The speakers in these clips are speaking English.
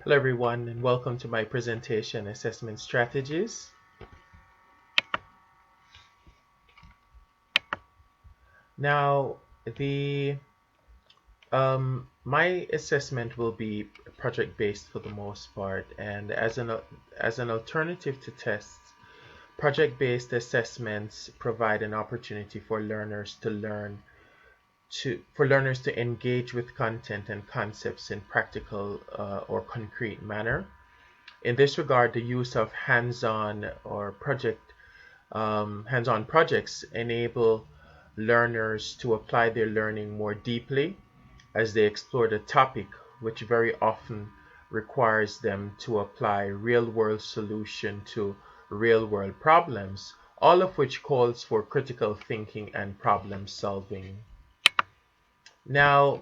Hello everyone and welcome to my presentation assessment strategies. Now the my assessment will be project based for the most part, and as an alternative to tests, project based assessments provide an opportunity for learners to engage with content and concepts in practical or concrete manner. In this regard, the use of hands-on projects enable learners to apply their learning more deeply as they explore the topic, which very often requires them to apply real-world solution to real-world problems, all of which calls for critical thinking and problem solving. Now,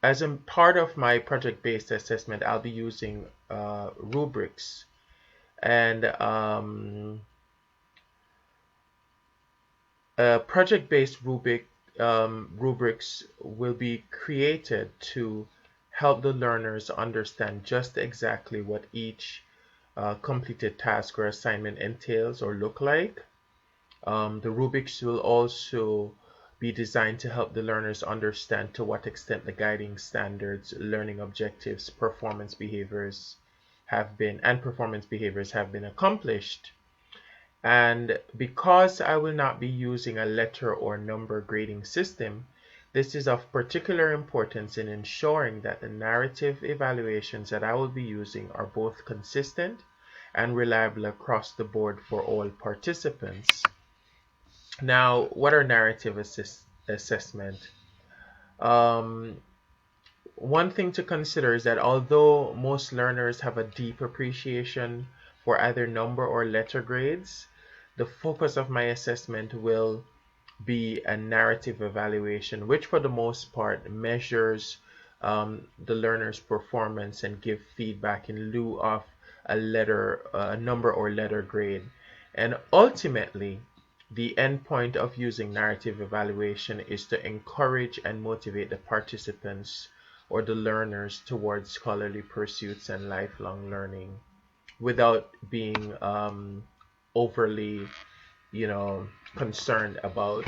as a part of my project-based assessment, I'll be using rubrics, and project-based rubrics will be created to help the learners understand just exactly what each completed task or assignment entails or look like. The rubrics will also be designed to help the learners understand to what extent the guiding standards, learning objectives, performance behaviors have been accomplished. And because I will not be using a letter or number grading system, this is of particular importance in ensuring that the narrative evaluations that I will be using are both consistent and reliable across the board for all participants. Now, what are narrative assessment? One thing to consider is that although most learners have a deep appreciation for either number or letter grades, the focus of my assessment will be a narrative evaluation, which for the most part measures the learner's performance and give feedback in lieu of a number or letter grade. And ultimately, the end point of using narrative evaluation is to encourage and motivate the participants or the learners towards scholarly pursuits and lifelong learning without being overly, concerned about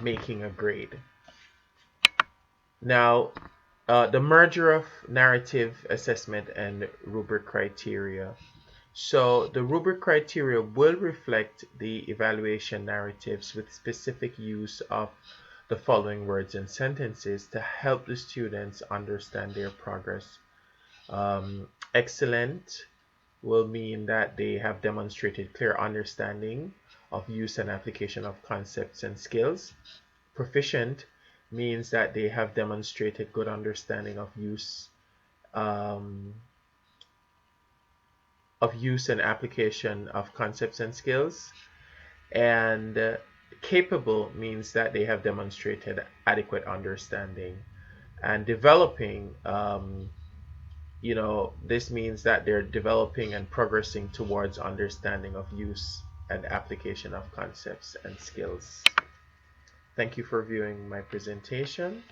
making a grade. Now, the merger of narrative assessment and rubric criteria. So the rubric criteria will reflect the evaluation narratives with specific use of the following words and sentences to help the students understand their progress. Excellent will mean that they have demonstrated clear understanding of use and application of concepts and skills. Proficient means that they have demonstrated good understanding of use and application of concepts and skills. And capable means that they have demonstrated adequate understanding. And developing, this means that they're developing and progressing towards understanding of use and application of concepts and skills. Thank you for viewing my presentation.